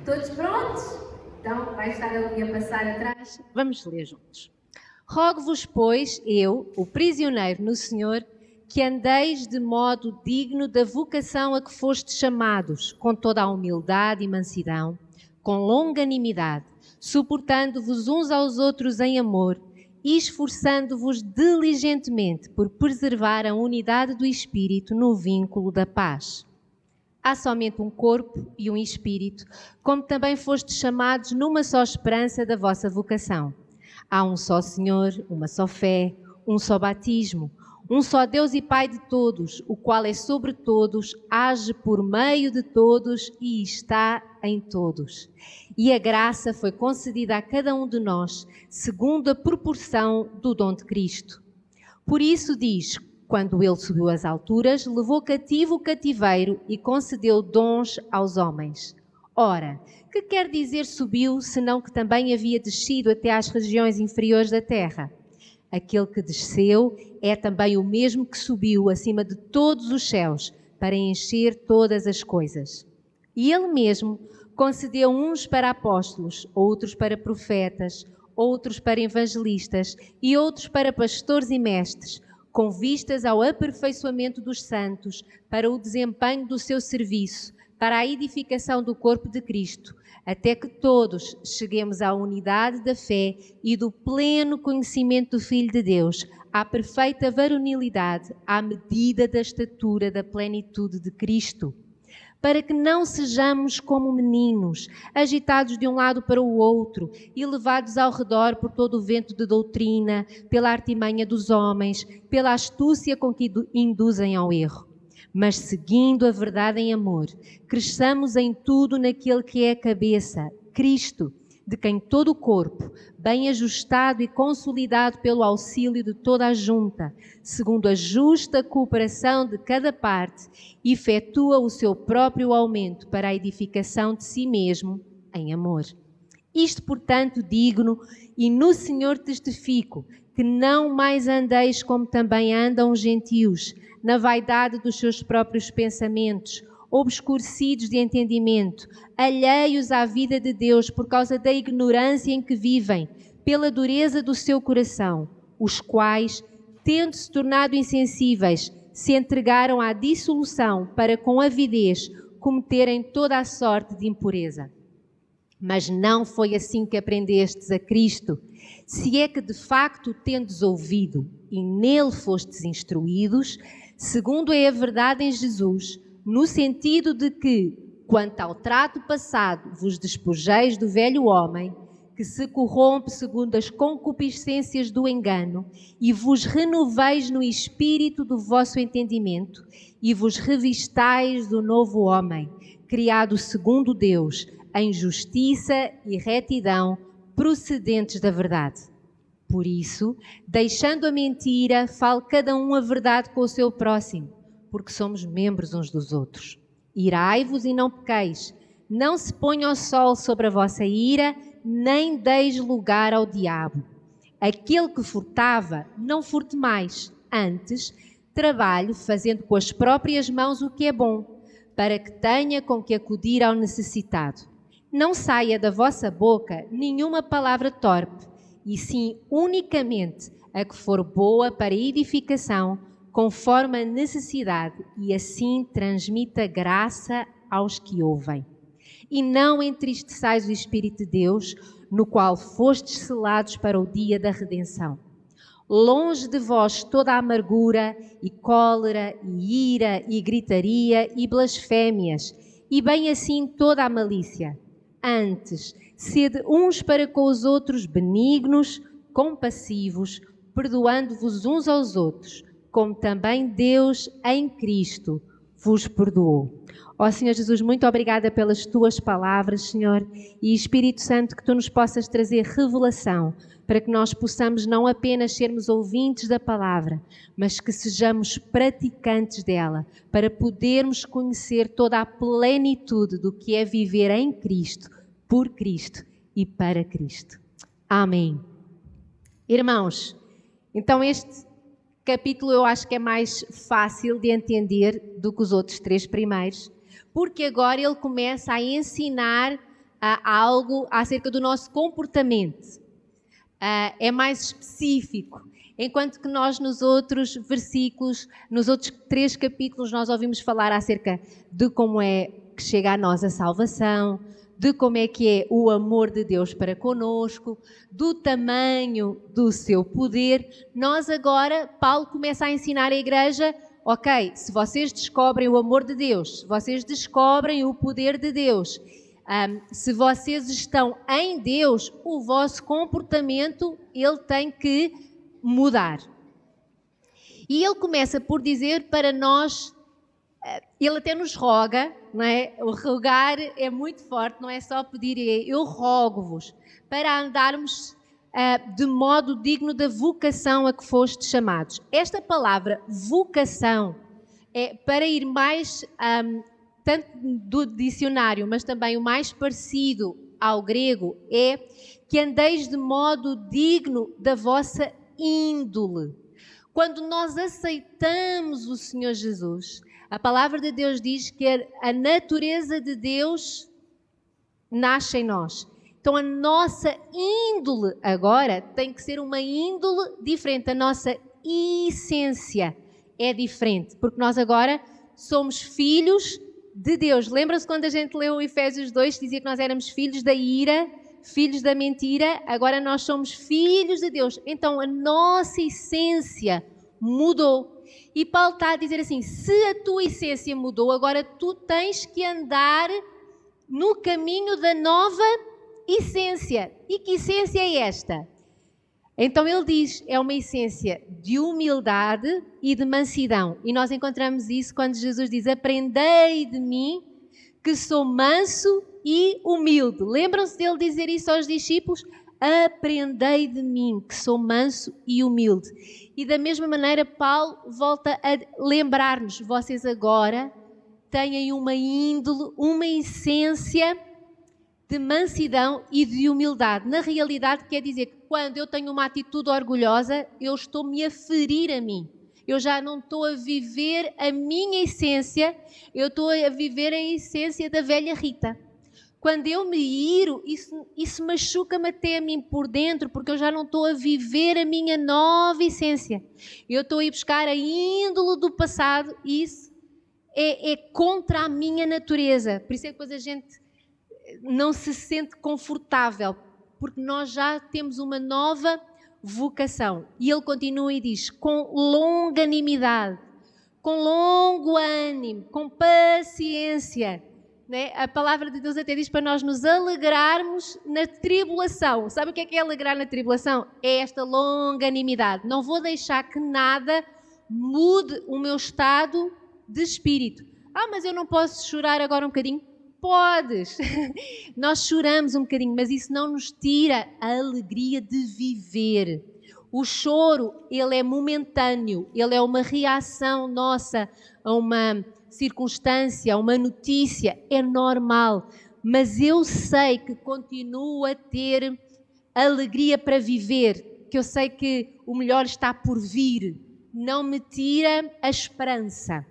Todos prontos? Então, vai estar ali a passar atrás. Vamos ler juntos. Rogo-vos, pois, eu, o prisioneiro no Senhor, que andeis de modo digno da vocação a que fostes chamados, com toda a humildade e mansidão, com longanimidade, suportando-vos uns aos outros em amor e esforçando-vos diligentemente por preservar a unidade do Espírito no vínculo da paz. Há somente um corpo e um Espírito, como também fostes chamados numa só esperança da vossa vocação. Há um só Senhor, uma só fé, um só batismo, um só Deus e Pai de todos, o qual é sobre todos, age por meio de todos e está em todos. E a graça foi concedida a cada um de nós, segundo a proporção do dom de Cristo. Por isso diz: quando ele subiu às alturas, levou cativo o cativeiro e concedeu dons aos homens. Ora, que quer dizer subiu, senão que também havia descido até às regiões inferiores da terra? Aquele que desceu é também o mesmo que subiu acima de todos os céus, para encher todas as coisas. E ele mesmo concedeu uns para apóstolos, outros para profetas, outros para evangelistas e outros para pastores e mestres, com vistas ao aperfeiçoamento dos santos, para o desempenho do seu serviço, para a edificação do corpo de Cristo, até que todos cheguemos à unidade da fé e do pleno conhecimento do Filho de Deus, à perfeita varonilidade, à medida da estatura da plenitude de Cristo, para que não sejamos como meninos, agitados de um lado para o outro e levados ao redor por todo o vento de doutrina, pela artimanha dos homens, pela astúcia com que induzem ao erro. Mas seguindo a verdade em amor, cresçamos em tudo naquele que é a cabeça, Cristo, de quem todo o corpo, bem ajustado e consolidado pelo auxílio de toda a junta, segundo a justa cooperação de cada parte, efetua o seu próprio aumento para a edificação de si mesmo em amor. Isto, portanto, digo e no Senhor testifico, que não mais andeis como também andam os gentios, na vaidade dos seus próprios pensamentos, obscurecidos de entendimento, alheios à vida de Deus por causa da ignorância em que vivem, pela dureza do seu coração, os quais, tendo-se tornado insensíveis, se entregaram à dissolução para com avidez cometerem toda a sorte de impureza. Mas não foi assim que aprendestes a Cristo, se é que de facto tendes ouvido e nele fostes instruídos, segundo é a verdade em Jesus, no sentido de que, quanto ao trato passado, vos despojeis do velho homem, que se corrompe segundo as concupiscências do engano, e vos renoveis no espírito do vosso entendimento, e vos revistais do novo homem, criado segundo Deus, em justiça e retidão, procedentes da verdade. Por isso, deixando a mentira, fale cada um a verdade com o seu próximo, porque somos membros uns dos outros. Irai-vos e não pequeis, não se ponha o sol sobre a vossa ira, nem deis lugar ao diabo. Aquele que furtava, não furte mais, antes, trabalhe fazendo com as próprias mãos o que é bom, para que tenha com que acudir ao necessitado. Não saia da vossa boca nenhuma palavra torpe, e sim unicamente a que for boa para edificação, conforme a necessidade, e assim transmita graça aos que ouvem. E não entristeçais o Espírito de Deus, no qual fostes selados para o dia da redenção. Longe de vós toda a amargura, e cólera, e ira, e gritaria, e blasfémias, e bem assim toda a malícia. Antes, sede uns para com os outros benignos, compassivos, perdoando-vos uns aos outros, como também Deus em Cristo vos perdoou. Ó Senhor Jesus, muito obrigada pelas tuas palavras, Senhor, e Espírito Santo, que tu nos possas trazer revelação, para que nós possamos não apenas sermos ouvintes da palavra, mas que sejamos praticantes dela, para podermos conhecer toda a plenitude do que é viver em Cristo, por Cristo e para Cristo. Amém. Irmãos, então este capítulo eu acho que é mais fácil de entender do que os outros três primeiros, porque agora ele começa a ensinar algo acerca do nosso comportamento. É mais específico. Enquanto que nós nos outros versículos, nos outros 3 capítulos, nós ouvimos falar acerca de como é que chega a nós a salvação, de como é que é o amor de Deus para conosco, do tamanho do seu poder. Nós agora, Paulo começa a ensinar a igreja, ok, se vocês descobrem o amor de Deus, se vocês descobrem o poder de Deus, se vocês estão em Deus, o vosso comportamento, ele tem que mudar. E ele começa por dizer para nós, ele até nos roga, não é? O rogar é muito forte, não é só pedir, eu rogo-vos, para andarmos de modo digno da vocação a que fostes chamados. Esta palavra vocação é para ir mais, tanto do dicionário, mas também o mais parecido ao grego, é que andeis de modo digno da vossa índole. Quando nós aceitamos o Senhor Jesus, a palavra de Deus diz que a natureza de Deus nasce em nós. Então a nossa índole agora tem que ser uma índole diferente. A nossa essência é diferente, porque nós agora somos filhos de Deus. Lembra-se quando a gente leu Efésios 2, dizia que nós éramos filhos da ira, filhos da mentira, agora nós somos filhos de Deus. Então a nossa essência mudou. E Paulo está a dizer assim, se a tua essência mudou, agora tu tens que andar no caminho da nova essência. E que essência é esta? Então ele diz, é uma essência de humildade e de mansidão. E nós encontramos isso quando Jesus diz, aprendei de mim que sou manso e humilde. Lembram-se dele dizer isso aos discípulos? Aprendei de mim que sou manso e humilde. E da mesma maneira Paulo volta a lembrar-nos, vocês agora têm uma índole, uma essência de mansidão e de humildade. Na realidade quer dizer que quando eu tenho uma atitude orgulhosa, eu estou-me a ferir a mim. Eu já não estou a viver a minha essência, eu estou a viver a essência da velha Rita. Quando eu me iro, isso machuca-me até a mim por dentro, porque eu já não estou a viver a minha nova essência. Eu estou a ir buscar a índole do passado e isso é contra a minha natureza. Por isso é que depois a gente não se sente confortável, porque nós já temos uma nova vocação. E ele continua e diz, com longanimidade, com longo ânimo, com paciência. Né? A palavra de Deus até diz para nós nos alegrarmos na tribulação. Sabe o que é alegrar na tribulação? É esta longanimidade. Não vou deixar que nada mude o meu estado de espírito. Mas eu não posso chorar agora um bocadinho? Podes. Nós choramos um bocadinho, mas isso não nos tira a alegria de viver. O choro, ele é momentâneo, ele é uma reação nossa a uma circunstância, a uma notícia, é normal, mas eu sei que continuo a ter alegria para viver, que eu sei que o melhor está por vir, não me tira a esperança.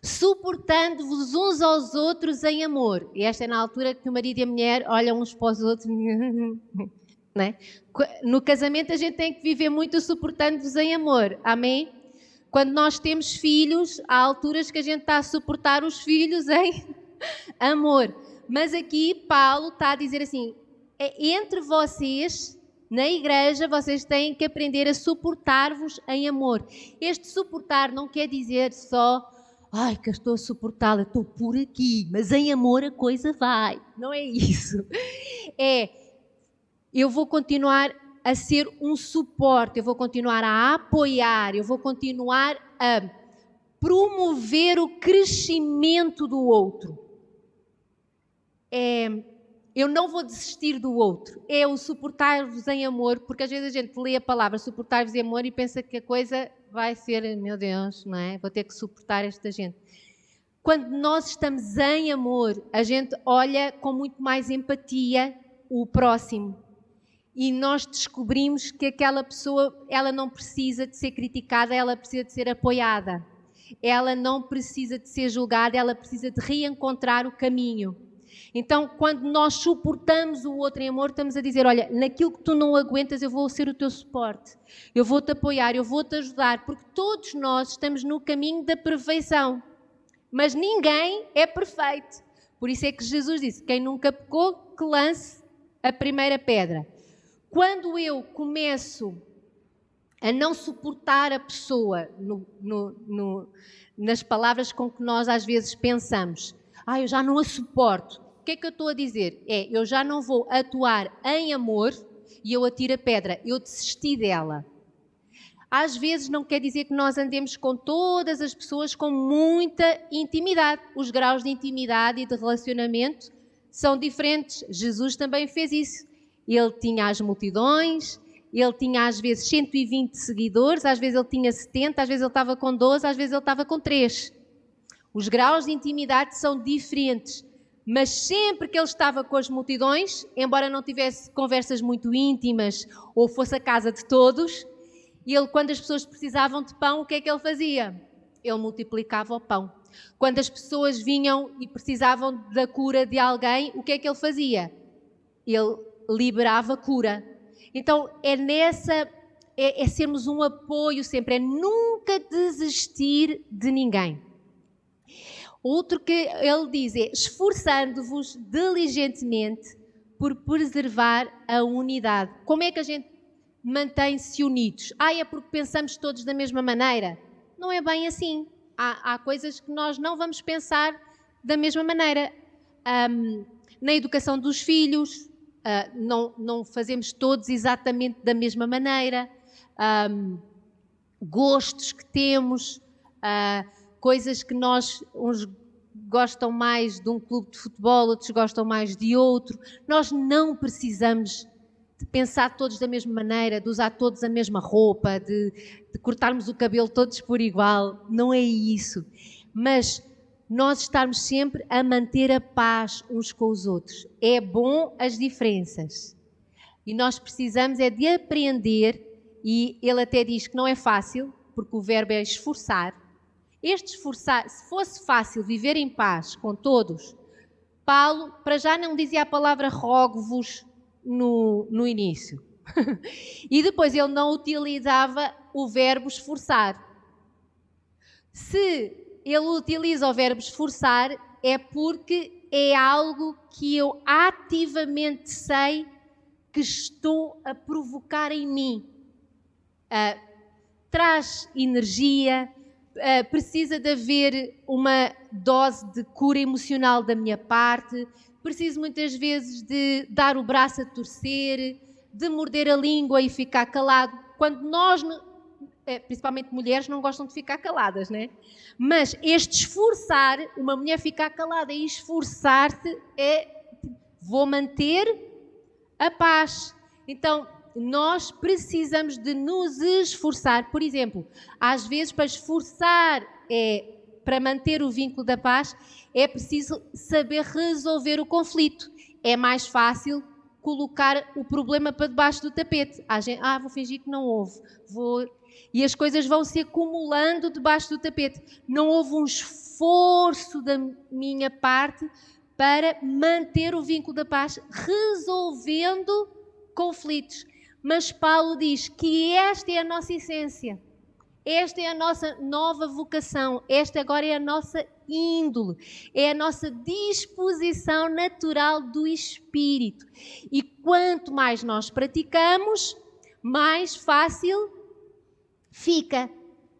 Suportando-vos uns aos outros em amor. E esta é na altura que o marido e a mulher olham uns para os outros. Não é? No casamento a gente tem que viver muito suportando-vos em amor. Amém? Quando nós temos filhos, há alturas que a gente está a suportar os filhos em amor. Mas aqui Paulo está a dizer assim, entre vocês, na igreja, vocês têm que aprender a suportar-vos em amor. Este suportar não quer dizer só, que eu estou a suportá-la, estou por aqui, mas em amor a coisa vai. Não é isso. Eu vou continuar a ser um suporte, eu vou continuar a apoiar, eu vou continuar a promover o crescimento do outro. Eu não vou desistir do outro. É o suportar-vos em amor, porque às vezes a gente lê a palavra suportar-vos em amor e pensa que a coisa vai ser, meu Deus, não é? Vou ter que suportar esta gente. Quando nós estamos em amor, a gente olha com muito mais empatia o próximo. E nós descobrimos que aquela pessoa, ela não precisa de ser criticada, ela precisa de ser apoiada. Ela não precisa de ser julgada, ela precisa de reencontrar o caminho. Então, quando nós suportamos o outro em amor, estamos a dizer, olha, naquilo que tu não aguentas, eu vou ser o teu suporte. Eu vou-te apoiar, eu vou-te ajudar, porque todos nós estamos no caminho da perfeição. Mas ninguém é perfeito. Por isso é que Jesus disse, quem nunca pecou, que lance a primeira pedra. Quando eu começo a não suportar a pessoa nas palavras com que nós às vezes pensamos, eu já não a suporto. O que é que eu estou a dizer? Eu já não vou atuar em amor e eu atiro a pedra, eu desisti dela. Às vezes não quer dizer que nós andemos com todas as pessoas com muita intimidade. Os graus de intimidade e de relacionamento são diferentes. Jesus também fez isso. Ele tinha as multidões, ele tinha às vezes 120 seguidores, às vezes ele tinha 70, às vezes ele estava com 12, às vezes ele estava com 3. Os graus de intimidade são diferentes. Mas sempre que ele estava com as multidões, embora não tivesse conversas muito íntimas ou fosse a casa de todos, ele, quando as pessoas precisavam de pão, o que é que ele fazia? Ele multiplicava o pão. Quando as pessoas vinham e precisavam da cura de alguém, o que é que ele fazia? Ele liberava cura. Então, é sermos um apoio sempre, é nunca desistir de ninguém. Outro que ele diz é, esforçando-vos diligentemente por preservar a unidade. Como é que a gente mantém-se unidos? É porque pensamos todos da mesma maneira? Não é bem assim. Há coisas que nós não vamos pensar da mesma maneira. Na educação dos filhos, não fazemos todos exatamente da mesma maneira. Gostos que temos, coisas que uns gostam mais de um clube de futebol, outros gostam mais de outro. Nós não precisamos de pensar todos da mesma maneira, de usar todos a mesma roupa, de cortarmos o cabelo todos por igual. Não é isso. Mas nós estarmos sempre a manter a paz uns com os outros. É bom as diferenças. E nós precisamos de aprender, e ele até diz que não é fácil, porque o verbo é esforçar. Esforçar, se fosse fácil viver em paz com todos, Paulo, para já não dizia a palavra rogo-vos no início. E depois ele não utilizava o verbo esforçar. Se ele utiliza o verbo esforçar, é porque é algo que eu ativamente sei que estou a provocar em mim. Traz energia, precisa de haver uma dose de cura emocional da minha parte, preciso muitas vezes de dar o braço a torcer, de morder a língua e ficar calado. Quando nós, principalmente mulheres, não gostam de ficar caladas, né? Mas este esforçar, uma mulher ficar calada e esforçar-se vou manter a paz. Então, nós precisamos de nos esforçar. Por exemplo, às vezes para esforçar, para manter o vínculo da paz, é preciso saber resolver o conflito. É mais fácil colocar o problema para debaixo do tapete. Vou fingir que não houve. E as coisas vão se acumulando debaixo do tapete. Não houve um esforço da minha parte para manter o vínculo da paz, resolvendo conflitos. Mas Paulo diz que esta é a nossa essência. Esta é a nossa nova vocação. Esta agora é a nossa índole. É a nossa disposição natural do Espírito. E quanto mais nós praticamos, mais fácil fica.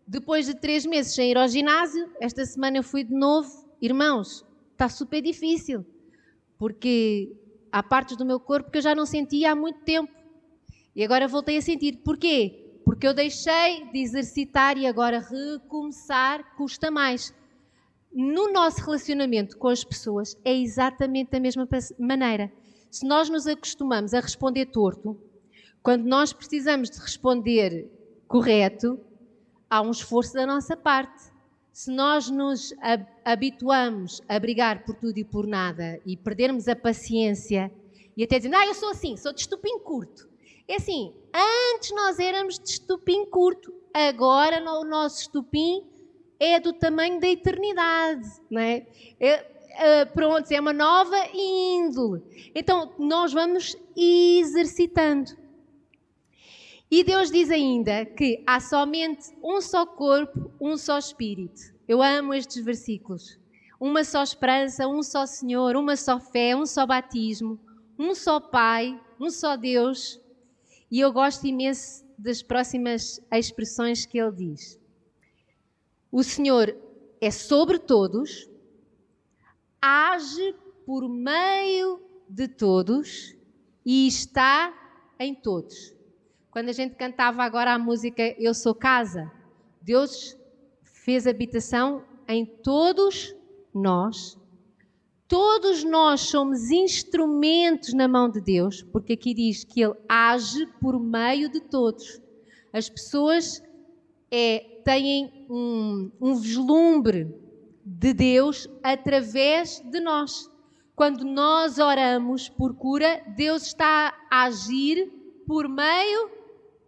Depois de 3 meses sem ir ao ginásio, esta semana eu fui de novo. Irmãos, está super difícil. Porque há partes do meu corpo que eu já não sentia há muito tempo. E agora voltei a sentir. Porquê? Porque eu deixei de exercitar e agora recomeçar custa mais. No nosso relacionamento com as pessoas é exatamente da mesma maneira. Se nós nos acostumamos a responder torto, quando nós precisamos de responder correto, há um esforço da nossa parte. Se nós nos habituamos a brigar por tudo e por nada e perdermos a paciência e até dizendo, eu sou assim, sou de estupim curto. É assim, antes nós éramos de estupim curto, agora o nosso estupim é do tamanho da eternidade, não é? pronto, é uma nova índole. Então, nós vamos exercitando. E Deus diz ainda que há somente um só corpo, um só espírito. Eu amo estes versículos. Uma só esperança, um só Senhor, uma só fé, um só batismo, um só Pai, um só Deus. E eu gosto imenso das próximas expressões que ele diz. O Senhor é sobre todos, age por meio de todos e está em todos. Quando a gente cantava agora a música Eu Sou Casa, Deus fez habitação em todos nós. Todos nós somos instrumentos na mão de Deus, porque aqui diz que Ele age por meio de todos. As pessoas têm um vislumbre de Deus através de nós. Quando nós oramos por cura, Deus está a agir por meio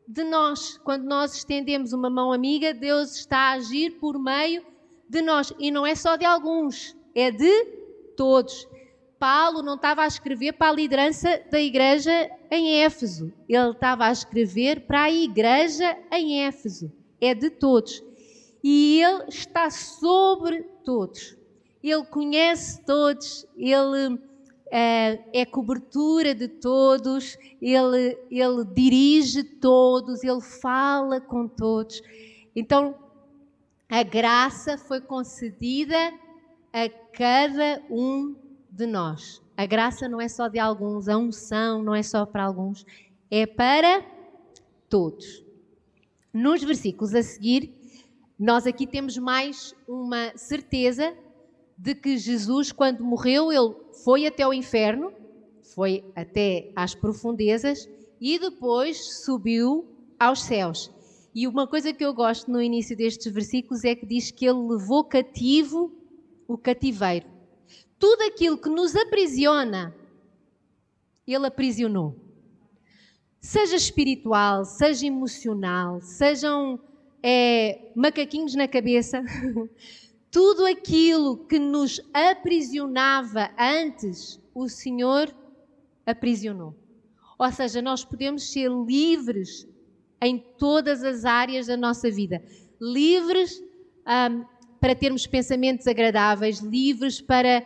de nós. Quando nós estendemos uma mão amiga, Deus está a agir por meio de nós. E não é só de alguns, é de todos. Paulo não estava a escrever para a liderança da igreja em Éfeso. Ele estava a escrever para a igreja em Éfeso. É de todos. E Ele está sobre todos. Ele conhece todos. Ele é cobertura de todos. Ele dirige todos. Ele fala com todos. Então, a graça foi concedida a cada um de nós. A graça não é só de alguns, a unção não é só para alguns, é para todos. Nos versículos a seguir, nós aqui temos mais uma certeza de que Jesus, quando morreu, ele foi até o inferno, foi até às profundezas e depois subiu aos céus. E uma coisa que eu gosto no início destes versículos é que diz que ele levou cativo o cativeiro. Tudo aquilo que nos aprisiona, Ele aprisionou. Seja espiritual, seja emocional, sejam macaquinhos na cabeça, tudo aquilo que nos aprisionava antes, o Senhor aprisionou. Ou seja, nós podemos ser livres em todas as áreas da nossa vida. Livres para termos pensamentos agradáveis, livres para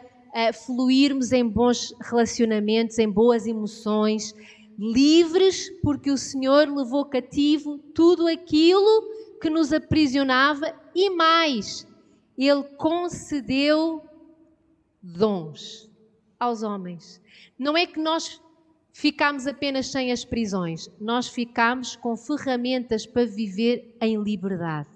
fluirmos em bons relacionamentos, em boas emoções, livres porque o Senhor levou cativo tudo aquilo que nos aprisionava e mais, Ele concedeu dons aos homens. Não é que nós ficámos apenas sem as prisões, nós ficámos com ferramentas para viver em liberdade.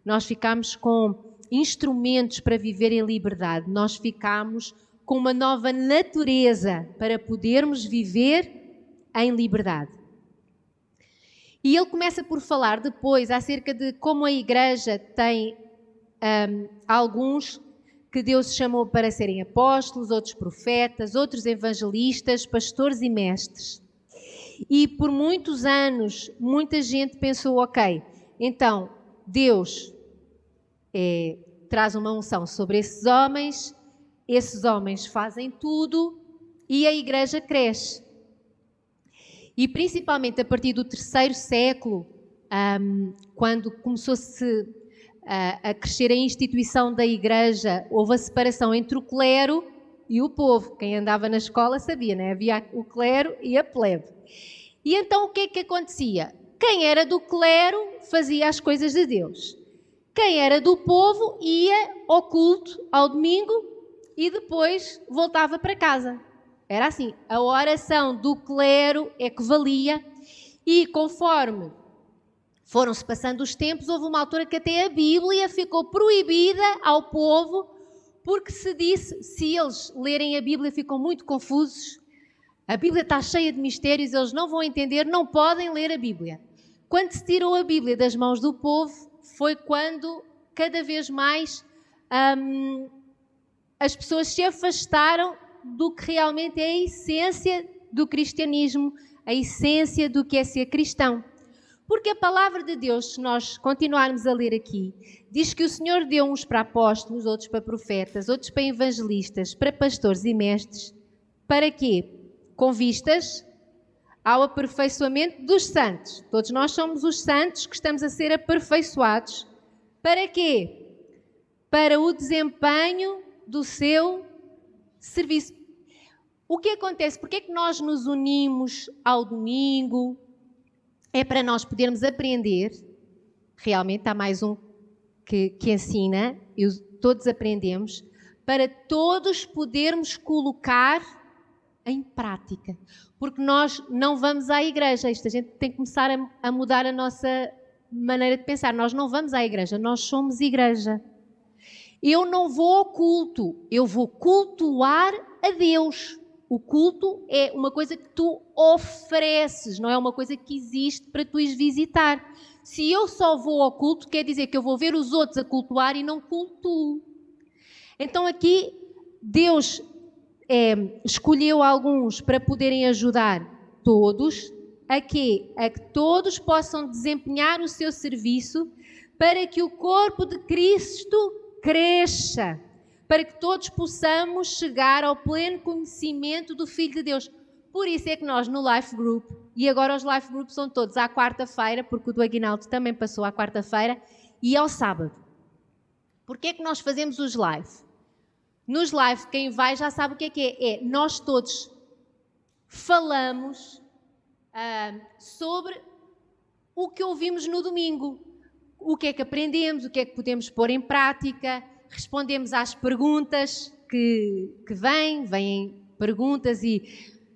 Nós ficámos com instrumentos para viver em liberdade. Nós ficámos com uma nova natureza para podermos viver em liberdade. E ele começa por falar depois acerca de como a igreja tem alguns que Deus chamou para serem apóstolos, outros profetas, outros evangelistas, pastores e mestres. E por muitos anos, muita gente pensou, ok, então Deus traz uma unção sobre esses homens fazem tudo e a igreja cresce. E principalmente a partir do 3º século, quando começou-se a crescer a instituição da igreja, houve a separação entre o clero e o povo. Quem andava na escola sabia, né? Havia o clero e a plebe. E então o que é que acontecia? Quem era do clero fazia as coisas de Deus. Quem era do povo ia ao culto ao domingo e depois voltava para casa. Era assim, a oração do clero é que valia e conforme foram-se passando os tempos, houve uma altura que até a Bíblia ficou proibida ao povo porque se disse, se eles lerem a Bíblia ficam muito confusos, a Bíblia está cheia de mistérios, eles não vão entender, não podem ler a Bíblia. Quando se tirou a Bíblia das mãos do povo, foi quando cada vez mais as pessoas se afastaram do que realmente é a essência do cristianismo, a essência do que é ser cristão. Porque a palavra de Deus, se nós continuarmos a ler aqui, diz que o Senhor deu uns para apóstolos, outros para profetas, outros para evangelistas, para pastores e mestres. Para quê? Com vistas ao aperfeiçoamento dos santos. Todos nós somos os santos que estamos a ser aperfeiçoados. Para quê? Para o desempenho do seu serviço. O que acontece? Porque é que nós nos unimos ao domingo? É para nós podermos aprender. Realmente há mais um que ensina, e todos aprendemos, para todos podermos colocar em prática. Porque nós não vamos à igreja. Isto a gente tem que começar a mudar a nossa maneira de pensar. Nós não vamos à igreja, nós somos igreja. Eu não vou ao culto, eu vou cultuar a Deus. O culto é uma coisa que tu ofereces, não é uma coisa que existe para tu ires visitar. Se eu só vou ao culto, quer dizer que eu vou ver os outros a cultuar e não cultuo. Então aqui Deus escolheu alguns para poderem ajudar todos a quê? A que todos possam desempenhar o seu serviço para que o corpo de Cristo cresça, para que todos possamos chegar ao pleno conhecimento do Filho de Deus. Por isso é que nós no Life Group, e agora os Life Groups são todos à quarta-feira, porque o do Aguinaldo também passou à quarta-feira, e ao sábado. Porquê é que nós fazemos os live? Nos live, quem vai já sabe o que é. Nós todos falamos sobre o que ouvimos no domingo. O que é que aprendemos, o que é que podemos pôr em prática, respondemos às perguntas que vêm perguntas,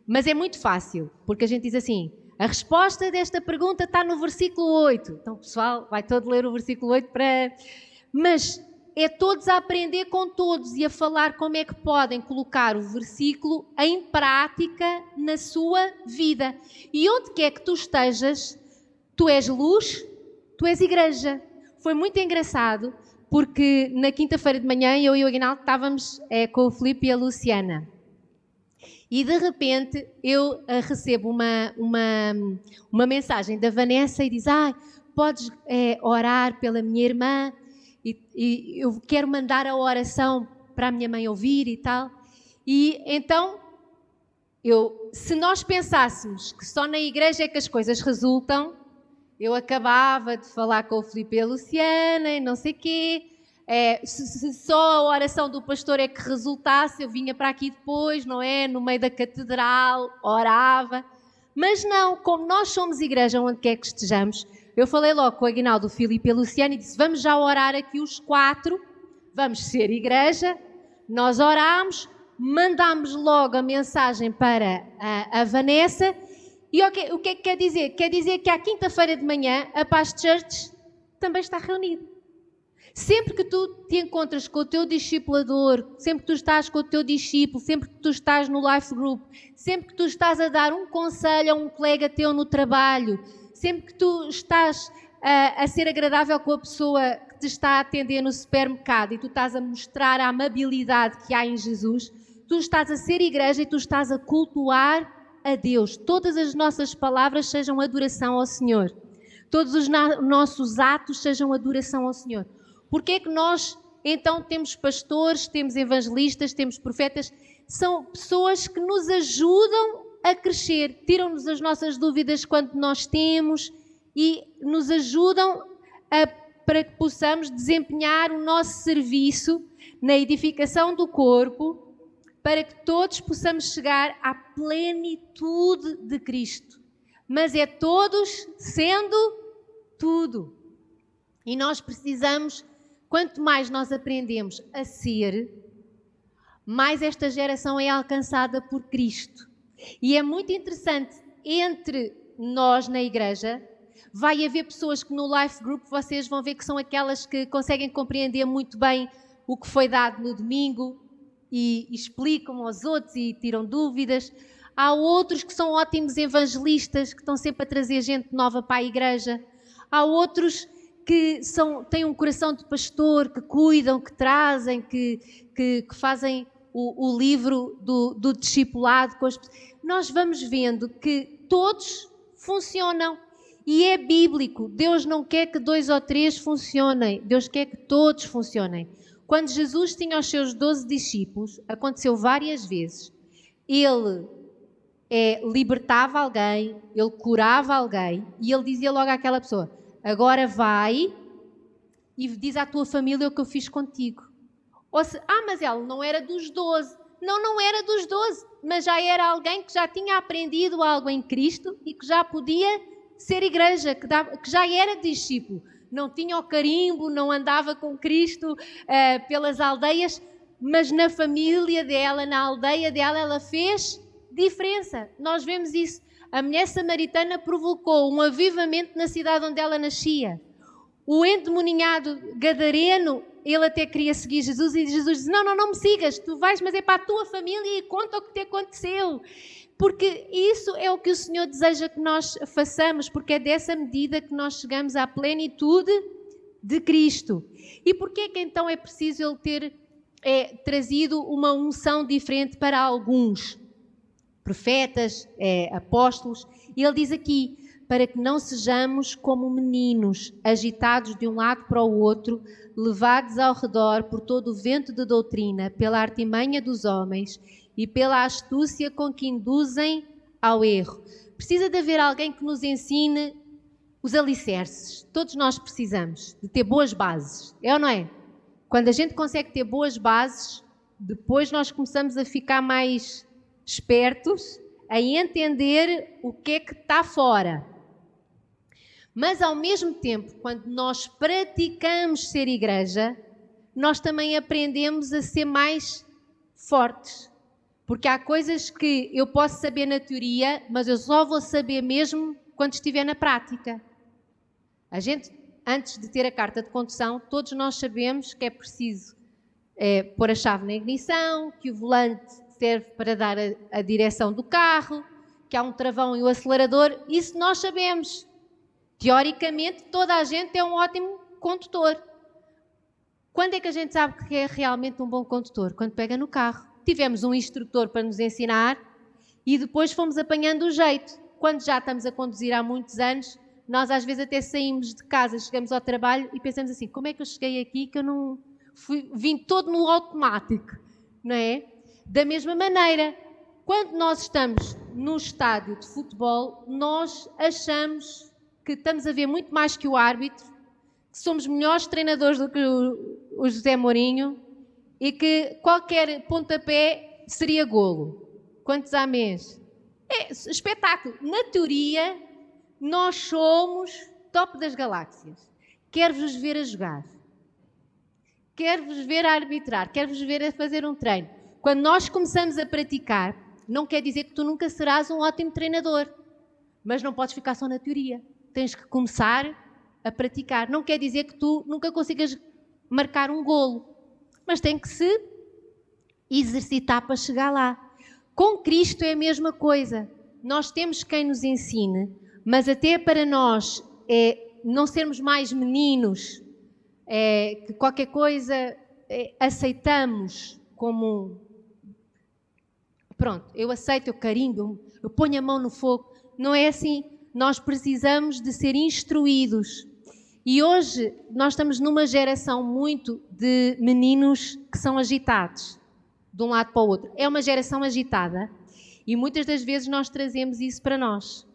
mas é muito fácil, porque a gente diz assim, a resposta desta pergunta está no versículo 8. Então o pessoal vai todo ler o versículo 8 Mas é todos a aprender com todos e a falar como é que podem colocar o versículo em prática na sua vida. E onde quer que tu estejas, tu és luz, tu és igreja. Foi muito engraçado, porque na quinta-feira de manhã eu e o Aguinaldo estávamos com o Filipe e a Luciana. E de repente eu recebo uma mensagem da Vanessa e diz, podes orar pela minha irmã? E eu quero mandar a oração para a minha mãe ouvir e tal. E então, se nós pensássemos que só na igreja é que as coisas resultam, eu acabava de falar com o Filipe e a Luciana e não sei o quê. Se só a oração do pastor é que resultasse, eu vinha para aqui depois, não é? No meio da catedral, orava. Mas não, como nós somos igreja onde quer que estejamos, eu falei logo com o Aguinaldo, o Filipe e a Luciana e disse, vamos já orar aqui os 4, vamos ser igreja. Nós orámos, mandámos logo a mensagem para a Vanessa. E o que é que quer dizer? Quer dizer que à quinta-feira de manhã a Paz Church também está reunida. Sempre que tu te encontras com o teu discipulador, sempre que tu estás com o teu discípulo, sempre que tu estás no Life Group, sempre que tu estás a dar um conselho a um colega teu no trabalho, sempre que tu estás a ser agradável com a pessoa que te está a atender no supermercado e tu estás a mostrar a amabilidade que há em Jesus, tu estás a ser igreja e tu estás a cultuar a Deus. Todas as nossas palavras sejam adoração ao Senhor. Todos os nossos atos sejam adoração ao Senhor. Porquê é que nós, então, temos pastores, temos evangelistas, temos profetas? São pessoas que nos ajudam a crescer, tiram-nos as nossas dúvidas quando nós temos e nos ajudam para que possamos desempenhar o nosso serviço na edificação do corpo, para que todos possamos chegar à plenitude de Cristo. Mas é todos sendo tudo. E nós precisamos, quanto mais nós aprendemos a ser, mais esta geração é alcançada por Cristo. E é muito interessante, entre nós na igreja, vai haver pessoas que no Life Group vocês vão ver que são aquelas que conseguem compreender muito bem o que foi dado no domingo e explicam aos outros e tiram dúvidas. Há outros que são ótimos evangelistas, que estão sempre a trazer gente nova para a igreja. Há outros que têm um coração de pastor, que cuidam, que trazem, que fazem o livro do discipulado. Nós vamos vendo que todos funcionam E é bíblico. Deus não quer que 2 ou 3 funcionem. Deus quer que todos funcionem. Quando Jesus tinha os seus 12 discípulos, aconteceu várias vezes, ele libertava alguém, ele curava alguém e ele dizia logo àquela pessoa: agora vai e diz à tua família o que eu fiz contigo. Ou se, mas ela não era dos 12. Não era dos 12, mas já era alguém que já tinha aprendido algo em Cristo e que já podia ser igreja, que já era discípulo. Não tinha o carimbo, não andava com Cristo pelas aldeias, mas na família dela, na aldeia dela, ela fez diferença. Nós vemos isso. A mulher samaritana provocou um avivamento na cidade onde ela nascia. O endemoninhado gadareno, ele até queria seguir Jesus e Jesus disse: não me sigas, tu vais, mas é para a tua família e conta o que te aconteceu. Porque isso é o que o Senhor deseja que nós façamos, porque é dessa medida que nós chegamos à plenitude de Cristo. E porquê é que então é preciso ele ter trazido uma unção diferente para alguns? Profetas, apóstolos, e ele diz aqui, para que não sejamos como meninos, agitados de um lado para o outro, levados ao redor por todo o vento de doutrina, pela artimanha dos homens e pela astúcia com que induzem ao erro. Precisa de haver alguém que nos ensine os alicerces. Todos nós precisamos de ter boas bases, é ou não é? Quando a gente consegue ter boas bases, depois nós começamos a ficar mais espertos, a entender o que é que está fora. Mas, ao mesmo tempo, quando nós praticamos ser igreja, nós também aprendemos a ser mais fortes. Porque há coisas que eu posso saber na teoria, mas eu só vou saber mesmo quando estiver na prática. A gente, antes de ter a carta de condução, todos nós sabemos que é preciso pôr a chave na ignição, que o volante serve para dar a direção do carro, que há um travão e o acelerador. Isso nós sabemos. Teoricamente, toda a gente é um ótimo condutor. Quando é que a gente sabe que é realmente um bom condutor? Quando pega no carro. Tivemos um instrutor para nos ensinar e depois fomos apanhando o jeito. Quando já estamos a conduzir há muitos anos, nós às vezes até saímos de casa, chegamos ao trabalho e pensamos assim: como é que eu cheguei aqui que eu não vim todo no automático, não é? Da mesma maneira, quando nós estamos no estádio de futebol, nós achamos que estamos a ver muito mais que o árbitro, que somos melhores treinadores do que o José Mourinho e que qualquer pontapé seria golo. Quantos amém? É espetáculo. Na teoria, nós somos top das galáxias. Quero-vos ver a jogar. Quero-vos ver a arbitrar. Quero-vos ver a fazer um treino. Quando nós começamos a praticar, não quer dizer que tu nunca serás um ótimo treinador. Mas não podes ficar só na teoria. Tens que começar a praticar. Não quer dizer que tu nunca consigas marcar um golo. Mas tem que se exercitar para chegar lá. Com Cristo é a mesma coisa. Nós temos quem nos ensine, mas até para nós não sermos mais meninos, que qualquer coisa aceitamos como... Pronto, eu aceito, eu carimbo, eu ponho a mão no fogo. Não é assim. Nós precisamos de ser instruídos. E hoje nós estamos numa geração muito de meninos que são agitados de um lado para o outro. É uma geração agitada e muitas das vezes nós trazemos isso para nós.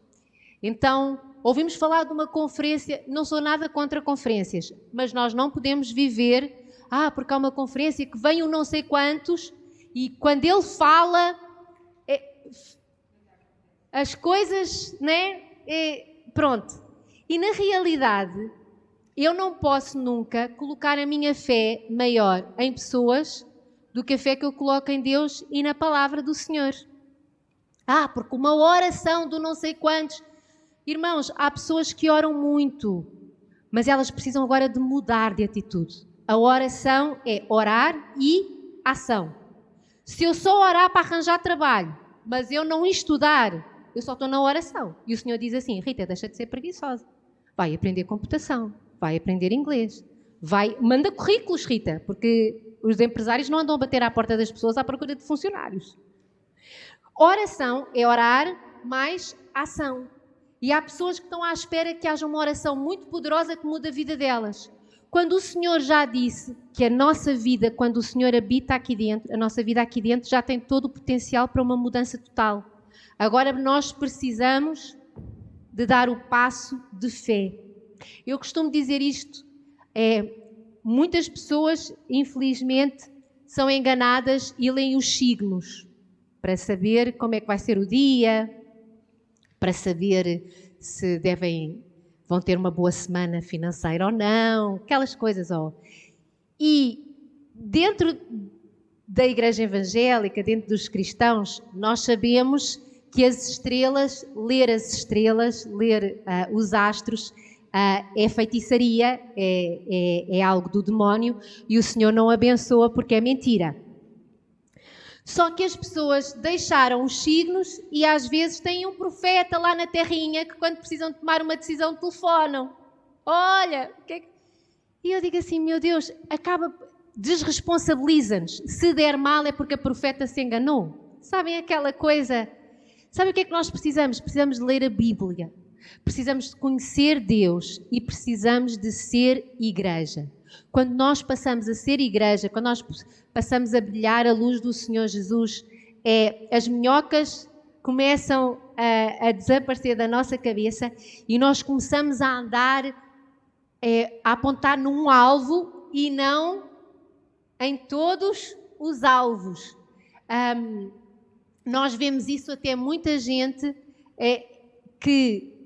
Então, ouvimos falar de uma conferência, não sou nada contra conferências, mas nós não podemos viver, porque há uma conferência que vem um não sei quantos e quando ele fala, as coisas, né? Pronto. E na realidade, eu não posso nunca colocar a minha fé maior em pessoas do que a fé que eu coloco em Deus e na palavra do Senhor. Porque uma oração do não sei quantos... Irmãos, há pessoas que oram muito, mas elas precisam agora de mudar de atitude. A oração é orar e ação. Se eu só orar para arranjar trabalho, mas eu não estudar, eu só estou na oração. E o Senhor diz assim: Rita, deixa de ser preguiçosa. Vai aprender computação, vai aprender inglês, manda currículos, Rita, porque os empresários não andam a bater à porta das pessoas à procura de funcionários. Oração é orar mais ação. E há pessoas que estão à espera que haja uma oração muito poderosa que mude a vida delas. Quando o Senhor já disse que a nossa vida, quando o Senhor habita aqui dentro, a nossa vida aqui dentro já tem todo o potencial para uma mudança total. Agora nós precisamos de dar o passo de fé. Eu costumo dizer isto, muitas pessoas, infelizmente, são enganadas e leem os signos para saber como é que vai ser o dia, para saber se vão ter uma boa semana financeira ou não, aquelas coisas. E dentro da Igreja Evangélica, dentro dos cristãos, nós sabemos que as estrelas, ler os astros, é feitiçaria, é algo do demónio e o Senhor não abençoa porque é mentira. Só que as pessoas deixaram os signos e às vezes têm um profeta lá na terrinha que quando precisam tomar uma decisão telefonam. Olha, E eu digo assim, meu Deus, desresponsabiliza-nos. Se der mal é porque a profeta se enganou. Sabem aquela coisa? Sabe o que é que nós precisamos? Precisamos de ler a Bíblia. Precisamos de conhecer Deus e precisamos de ser igreja. Quando nós passamos a ser igreja, quando nós passamos a brilhar a luz do Senhor Jesus, as minhocas começam a desaparecer da nossa cabeça e nós começamos a andar, a apontar num alvo e não em todos os alvos. Nós vemos isso até muita gente que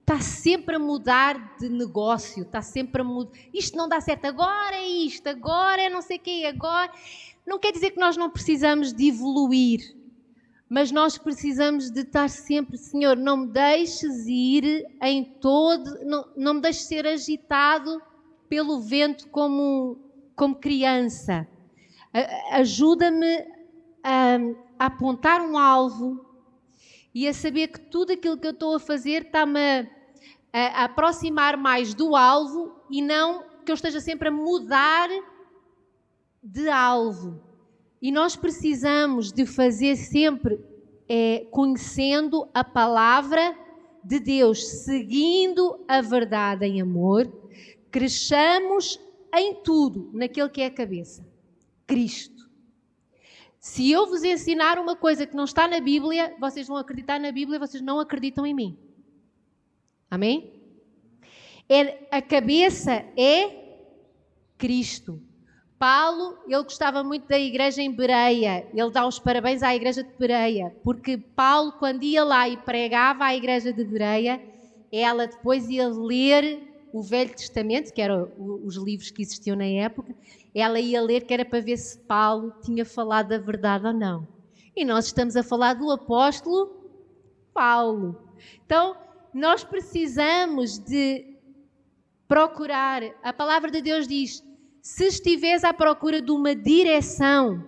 está sempre a mudar de negócio, está sempre a mudar. Isto não dá certo, agora é isto, agora é não sei o quê, agora. Não quer dizer que nós não precisamos de evoluir, mas nós precisamos de estar sempre, Senhor, não me deixes ir em todo, não me deixes ser agitado pelo vento como criança. Ajuda-me a apontar um alvo e a saber que tudo aquilo que eu estou a fazer está-me a aproximar mais do alvo e não que eu esteja sempre a mudar de alvo. E nós precisamos de fazer sempre conhecendo a palavra de Deus, seguindo a verdade em amor, cresçamos em tudo, naquele que é a cabeça, Cristo. Se eu vos ensinar uma coisa que não está na Bíblia, vocês vão acreditar na Bíblia, vocês não acreditam em mim. Amém? A cabeça é Cristo. Paulo, ele gostava muito da igreja em Bereia. Ele dá os parabéns à igreja de Bereia, porque Paulo, quando ia lá e pregava à igreja de Bereia, ela depois ia ler o Velho Testamento, que eram os livros que existiam na época, ela ia ler que era para ver se Paulo tinha falado a verdade ou não. E nós estamos a falar do apóstolo Paulo. Então, nós precisamos de procurar. A palavra de Deus diz: se estiveres à procura de uma direção,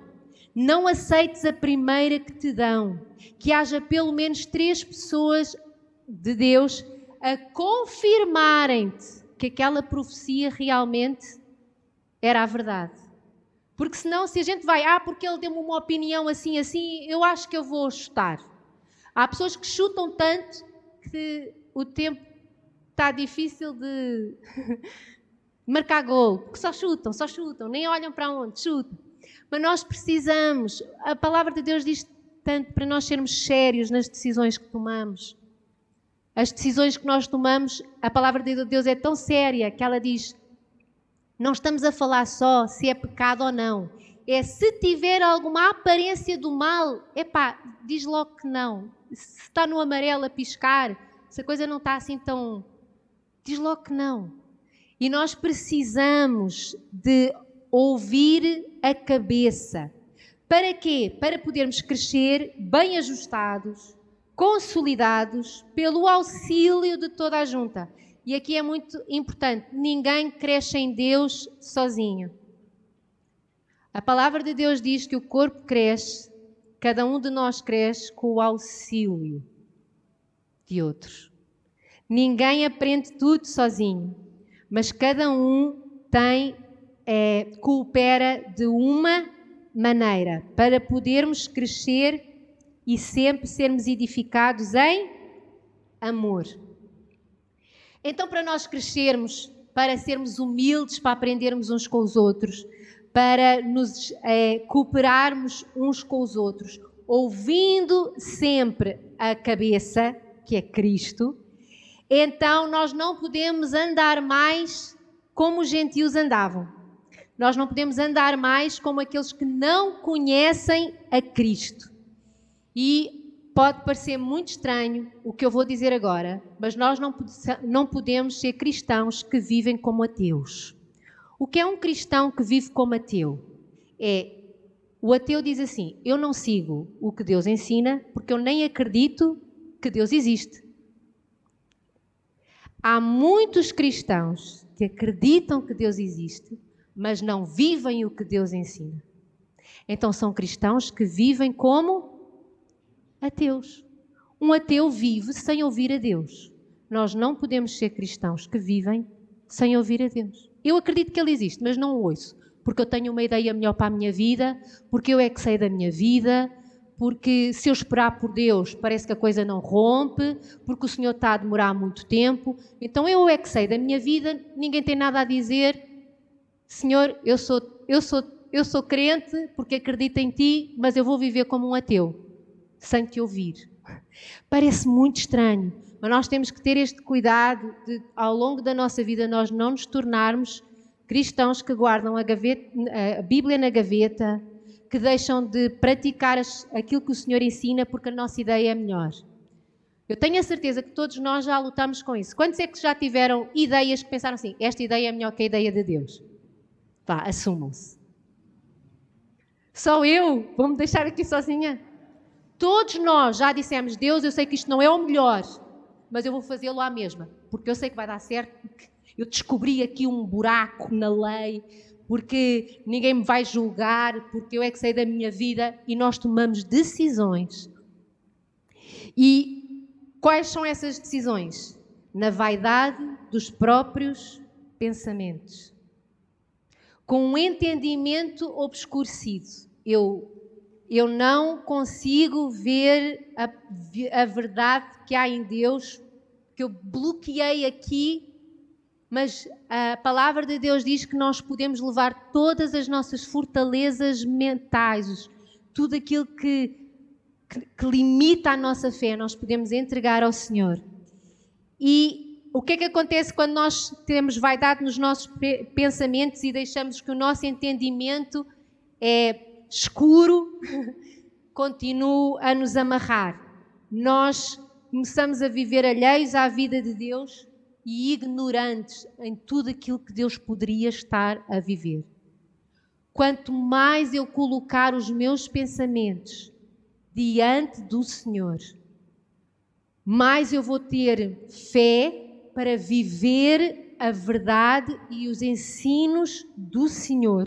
não aceites a primeira que te dão. Que haja pelo menos 3 pessoas de Deus a confirmarem-te que aquela profecia realmente era a verdade. Porque senão, se a gente vai, porque ele deu-me uma opinião assim, eu acho que eu vou chutar. Há pessoas que chutam tanto que o tempo está difícil de marcar gol, porque só chutam, nem olham para onde, chutam. Mas nós precisamos, a palavra de Deus diz tanto para nós sermos sérios nas decisões que tomamos. As decisões que nós tomamos, a palavra de Deus é tão séria que ela diz: não estamos a falar só se é pecado ou não. É se tiver alguma aparência do mal, diz logo que não. Se está no amarelo a piscar, se a coisa não está assim tão... diz logo que não. E nós precisamos de ouvir a cabeça. Para quê? Para podermos crescer bem ajustados, consolidados, pelo auxílio de toda a junta. E aqui é muito importante, ninguém cresce em Deus sozinho. A palavra de Deus diz que o corpo cresce, cada um de nós cresce com o auxílio de outros. Ninguém aprende tudo sozinho, mas cada um coopera de uma maneira para podermos crescer e sempre sermos edificados em amor. Então, para nós crescermos, para sermos humildes, para aprendermos uns com os outros, para nos cooperarmos uns com os outros, ouvindo sempre a cabeça, que é Cristo, então nós não podemos andar mais como os gentios andavam. Nós não podemos andar mais como aqueles que não conhecem a Cristo. E pode parecer muito estranho o que eu vou dizer agora, mas nós não podemos ser cristãos que vivem como ateus. O que é um cristão que vive como ateu? O ateu diz assim: eu não sigo o que Deus ensina porque eu nem acredito que Deus existe. Há muitos cristãos que acreditam que Deus existe, mas não vivem o que Deus ensina. Então são cristãos que vivem como ateus. Um ateu vive sem ouvir a Deus. Nós não podemos ser cristãos que vivem sem ouvir a Deus. Eu acredito que Ele existe, mas não o ouço, porque eu tenho uma ideia melhor para a minha vida, porque eu é que sei da minha vida, porque se eu esperar por Deus parece que a coisa não rompe, porque o Senhor está a demorar muito tempo. Então eu é que sei da minha vida, ninguém tem nada a dizer. Senhor, eu sou crente porque acredito em Ti, mas eu vou viver como um ateu, sem Te ouvir. Parece muito estranho, mas nós temos que ter este cuidado de, ao longo da nossa vida, nós não nos tornarmos cristãos que guardam a Bíblia na gaveta, que deixam de praticar aquilo que o Senhor ensina porque a nossa ideia é melhor. Eu tenho a certeza que todos nós já lutamos com isso. Quantos é que já tiveram ideias que pensaram assim, esta ideia é melhor que a ideia de Deus? Vá, assumam-se. Só eu? Vou-me deixar aqui sozinha? Todos nós já dissemos, Deus, eu sei que isto não é o melhor, mas eu vou fazê-lo à mesma, porque eu sei que vai dar certo, porque eu descobri aqui um buraco na lei, porque ninguém me vai julgar, porque eu é que sei da minha vida, e nós tomamos decisões. E quais são essas decisões? Na vaidade dos próprios pensamentos. Com um entendimento obscurecido. Eu não consigo ver a verdade que há em Deus, que eu bloqueei aqui, mas a palavra de Deus diz que nós podemos levar todas as nossas fortalezas mentais, tudo aquilo que limita a nossa fé, nós podemos entregar ao Senhor. E o que é que acontece quando nós temos vaidade nos nossos pensamentos e deixamos que o nosso entendimento escuro continue a nos amarrar? Nós começamos a viver alheios à vida de Deus e ignorantes em tudo aquilo que Deus poderia estar a viver. Quanto mais eu colocar os meus pensamentos diante do Senhor, mais eu vou ter fé para viver a verdade e os ensinos do Senhor.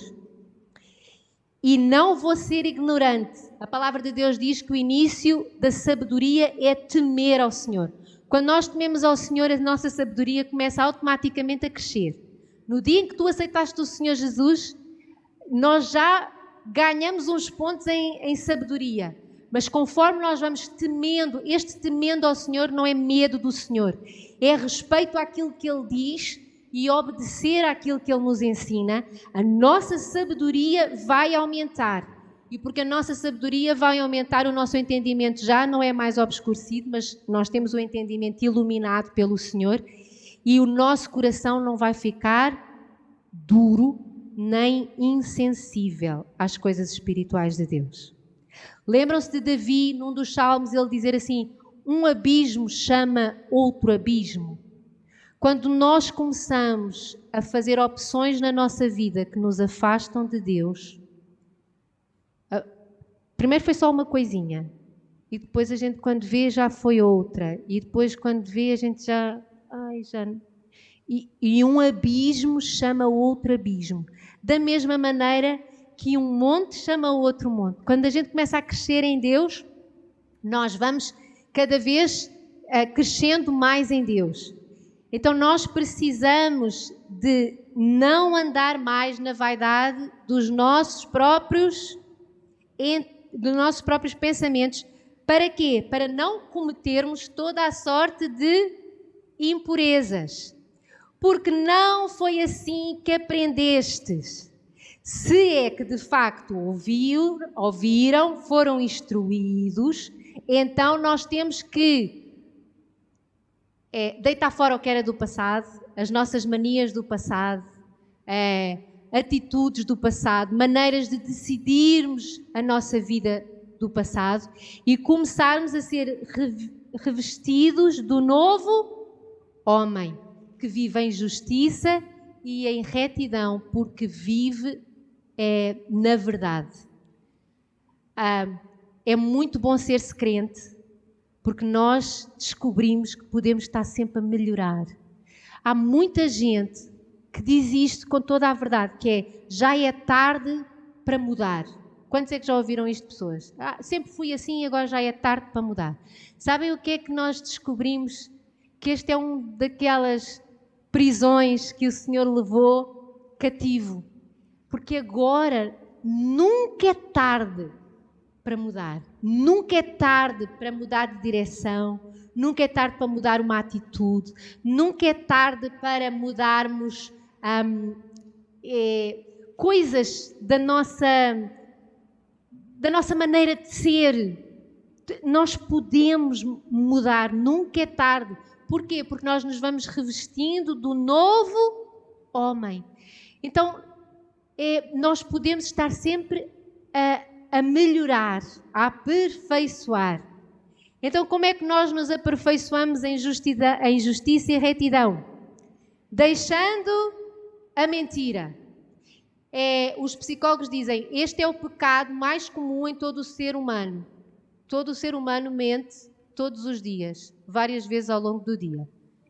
E não vou ser ignorante. A palavra de Deus diz que o início da sabedoria é temer ao Senhor. Quando nós tememos ao Senhor, a nossa sabedoria começa automaticamente a crescer. No dia em que tu aceitaste o Senhor Jesus, nós já ganhamos uns pontos em sabedoria. Mas conforme nós vamos temendo, este temendo ao Senhor não é medo do Senhor, é respeito àquilo que Ele diz e obedecer àquilo que Ele nos ensina, a nossa sabedoria vai aumentar. E porque a nossa sabedoria vai aumentar, o nosso entendimento já não é mais obscurecido, mas nós temos o entendimento iluminado pelo Senhor e o nosso coração não vai ficar duro nem insensível às coisas espirituais de Deus. Lembram-se de Davi, num dos salmos, ele dizer assim, um abismo chama outro abismo. Quando nós começamos a fazer opções na nossa vida que nos afastam de Deus, primeiro foi só uma coisinha, e depois a gente quando vê já foi outra, e depois quando vê a gente já... E um abismo chama outro abismo. Da mesma maneira que um monte chama outro monte. Quando a gente começa a crescer em Deus, nós vamos cada vez crescendo mais em Deus. Então nós precisamos de não andar mais na vaidade dos nossos próprios pensamentos. Para quê? Para não cometermos toda a sorte de impurezas, porque não foi assim que aprendestes. Se é que de facto ouviram, foram instruídos, então nós temos que deitar fora o que era do passado, as nossas manias do passado, atitudes do passado, maneiras de decidirmos a nossa vida do passado e começarmos a ser revestidos do novo homem, que vive em justiça e em retidão, porque vive na verdade. É muito bom ser-se crente, porque nós descobrimos que podemos estar sempre a melhorar. Há muita gente que diz isto com toda a verdade, que é, já é tarde para mudar. Quantos é que já ouviram isto de pessoas? Sempre fui assim e agora já é tarde para mudar. Sabem o que é que nós descobrimos? Que este é um daquelas prisões que o Senhor levou cativo. Porque agora nunca é tarde para mudar. Nunca é tarde para mudar de direção. Nunca é tarde para mudar uma atitude. Nunca é tarde para mudarmos coisas da nossa maneira de ser. Nós podemos mudar, nunca é tarde. Porquê? Porque nós nos vamos revestindo do novo homem. Então, nós podemos estar sempre a melhorar, a aperfeiçoar. Então, como é que nós nos aperfeiçoamos em justiça e retidão? Deixando a mentira. Os psicólogos dizem, este é o pecado mais comum em todo o ser humano. Todo o ser humano mente todos os dias, várias vezes ao longo do dia.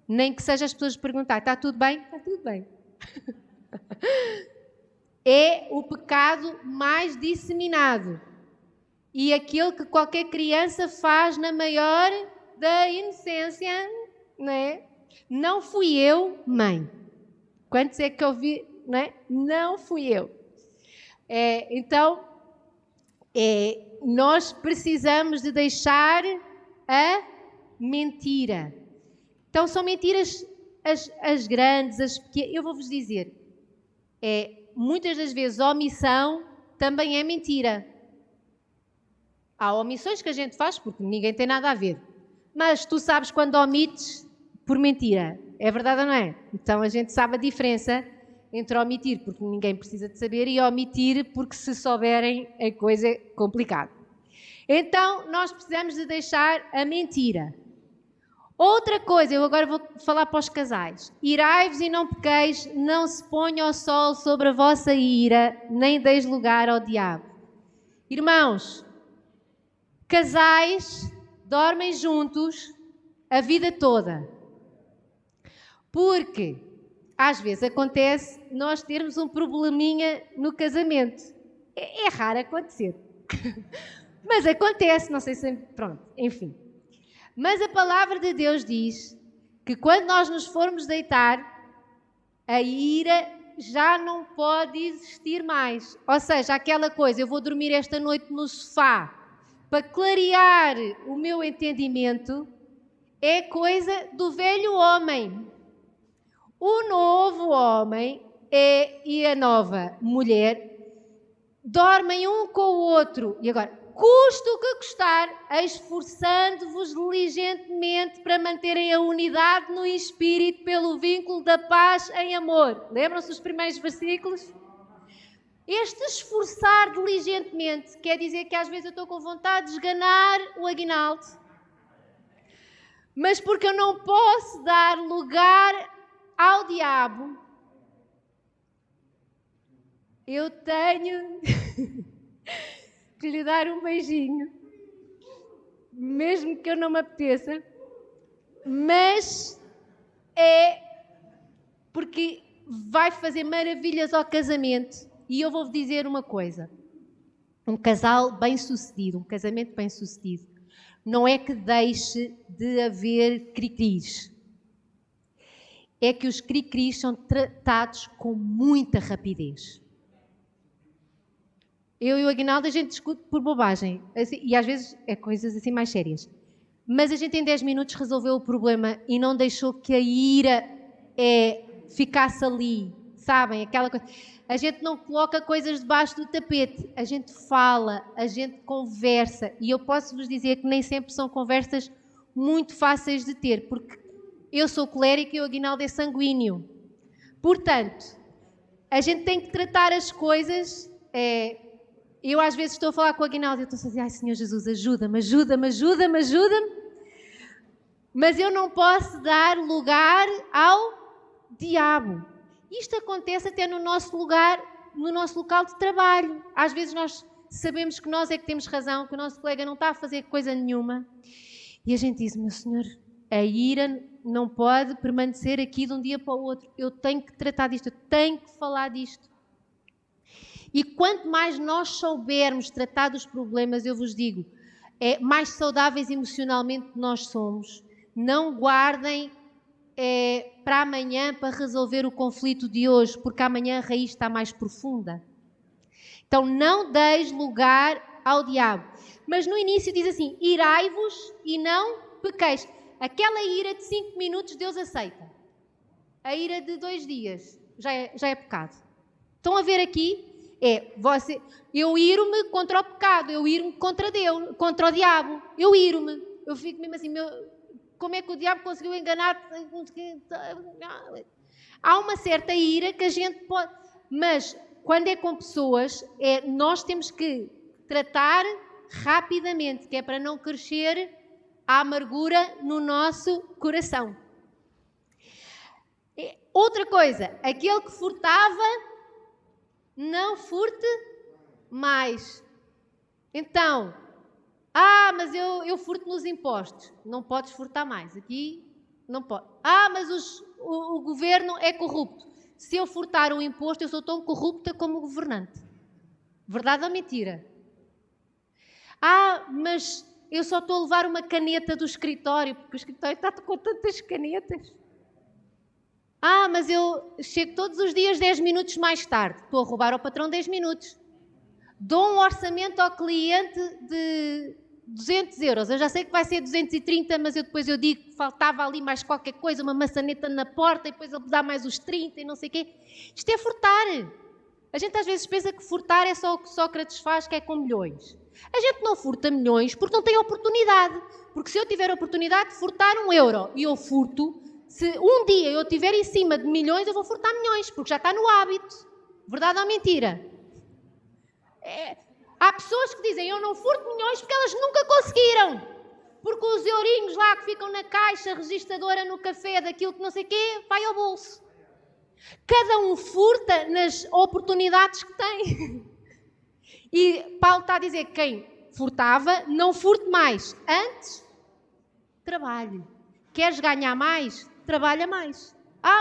Nem que seja as pessoas perguntarem, está tudo bem? Está tudo bem. É o pecado mais disseminado. E aquele que qualquer criança faz na maior da inocência, não é? Não fui eu, mãe. Quantos é que eu ouvi, não é? Não fui eu. Então, nós precisamos de deixar a mentira. Então, são mentiras as grandes, as pequenas. Eu vou-vos dizer, muitas das vezes a omissão também é mentira. Há omissões que a gente faz porque ninguém tem nada a ver. Mas tu sabes quando omites por mentira. É verdade ou não é? Então a gente sabe a diferença entre omitir porque ninguém precisa de saber e omitir porque se souberem a coisa é complicada. Então nós precisamos de deixar a mentira. Outra coisa, eu agora vou falar para os casais. Irai-vos e não pequeis, não se ponha o sol sobre a vossa ira, nem deis lugar ao diabo. Irmãos, casais dormem juntos a vida toda. Porque às vezes acontece nós termos um probleminha no casamento. É raro acontecer. Mas acontece, não sei se... Pronto, enfim. Mas a palavra de Deus diz que quando nós nos formos deitar, a ira já não pode existir mais. Ou seja, aquela coisa, eu vou dormir esta noite no sofá para clarear o meu entendimento, é coisa do velho homem. O novo homem e a nova mulher dormem um com o outro. E agora, custa o que custar, esforçando-vos diligentemente para manterem a unidade no espírito pelo vínculo da paz em amor. Lembram-se dos primeiros versículos? Este esforçar diligentemente quer dizer que às vezes eu estou com vontade de esganar o aguinaldo, mas porque eu não posso dar lugar ao diabo, eu tenho que lhe dar um beijinho, mesmo que eu não me apeteça, mas é porque vai fazer maravilhas ao casamento. E eu vou-vos dizer uma coisa, um casal bem-sucedido, um casamento bem-sucedido, não é que deixe de haver cri-cris. É que os cri-cris são tratados com muita rapidez. Eu e o Aguinaldo, a gente discute por bobagem, assim, e às vezes é coisas assim mais sérias. Mas a gente em 10 minutos resolveu o problema e não deixou que a ira ficasse ali, sabem? Aquela coisa. A gente não coloca coisas debaixo do tapete, a gente fala, a gente conversa. E eu posso vos dizer que nem sempre são conversas muito fáceis de ter, porque eu sou colérica e o Aguinaldo é sanguíneo. Portanto, a gente tem que tratar as coisas. Eu às vezes estou a falar com o Aguinaldo e eu estou a dizer, ai Senhor Jesus, ajuda-me, ajuda-me, ajuda-me, ajuda-me. Mas eu não posso dar lugar ao diabo. Isto acontece até no nosso lugar, no nosso local de trabalho. Às vezes nós sabemos que nós é que temos razão, que o nosso colega não está a fazer coisa nenhuma. E a gente diz, meu Senhor, a ira não pode permanecer aqui de um dia para o outro. Eu tenho que tratar disto, eu tenho que falar disto. E quanto mais nós soubermos tratar dos problemas, eu vos digo, mais saudáveis emocionalmente nós somos. Não guardem para amanhã para resolver o conflito de hoje, porque amanhã a raiz está mais profunda. Então não deis lugar ao diabo. Mas no início diz assim, irai-vos e não pequeis. Aquela ira de 5 minutos Deus aceita. A ira de 2 dias já é pecado. Estão a ver aqui? Eu iro-me contra o pecado, eu iro-me contra Deus, contra o diabo. Eu iro-me. Eu fico mesmo assim, como é que o diabo conseguiu enganar? Há uma certa ira que a gente pode... Mas quando é com pessoas, nós temos que tratar rapidamente, que é para não crescer a amargura no nosso coração. Outra coisa, aquele que furtava, não furte mais. Então, mas eu furto nos impostos. Não podes furtar mais. Aqui não pode. Mas o governo é corrupto. Se eu furtar um imposto, eu sou tão corrupta como o governante. Verdade ou mentira? Mas eu só estou a levar uma caneta do escritório, porque o escritório está com tantas canetas. Mas eu chego todos os dias 10 minutos mais tarde. Estou a roubar ao patrão 10 minutos. Dou um orçamento ao cliente de 200 euros. Eu já sei que vai ser 230, mas depois eu digo que faltava ali mais qualquer coisa, uma maçaneta na porta, e depois ele dá mais os 30 e não sei o quê. Isto é furtar. A gente às vezes pensa que furtar é só o que Sócrates faz, que é com milhões. A gente não furta milhões porque não tem oportunidade. Porque se eu tiver oportunidade de furtar 1 euro e eu furto, se um dia eu estiver em cima de milhões, eu vou furtar milhões, porque já está no hábito. Verdade ou mentira? Há pessoas que dizem, eu não furto milhões porque elas nunca conseguiram. Porque os eurinhos lá que ficam na caixa registradora no café daquilo que não sei o quê, vai ao bolso. Cada um furta nas oportunidades que tem. E Paulo está a dizer que quem furtava, não furte mais. Antes, trabalhe. Queres ganhar mais? Trabalha mais.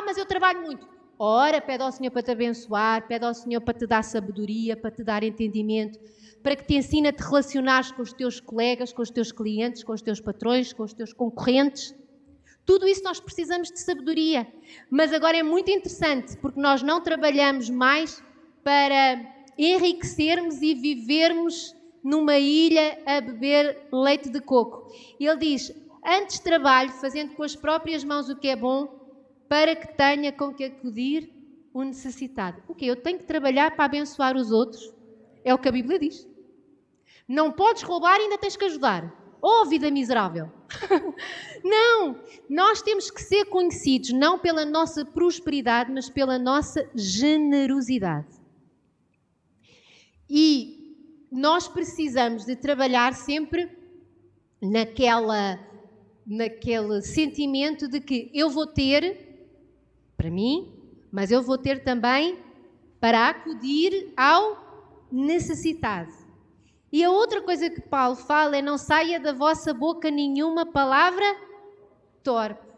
Mas eu trabalho muito. Ora, pede ao Senhor para te abençoar, pede ao Senhor para te dar sabedoria, para te dar entendimento, para que te ensine a te relacionares com os teus colegas, com os teus clientes, com os teus patrões, com os teus concorrentes. Tudo isso nós precisamos de sabedoria. Mas agora é muito interessante, porque nós não trabalhamos mais para enriquecermos e vivermos numa ilha a beber leite de coco. Ele diz, antes trabalho fazendo com as próprias mãos o que é bom, para que tenha com que acudir o necessitado. O quê? Eu tenho que trabalhar para abençoar os outros? É o que a Bíblia diz. Não podes roubar e ainda tens que ajudar. Oh, vida miserável! Não! Nós temos que ser conhecidos não pela nossa prosperidade, mas pela nossa generosidade. E nós precisamos de trabalhar sempre naquele sentimento de que eu vou ter para mim, mas eu vou ter também para acudir ao necessitado. E a outra coisa que Paulo fala é não saia da vossa boca nenhuma palavra torpe.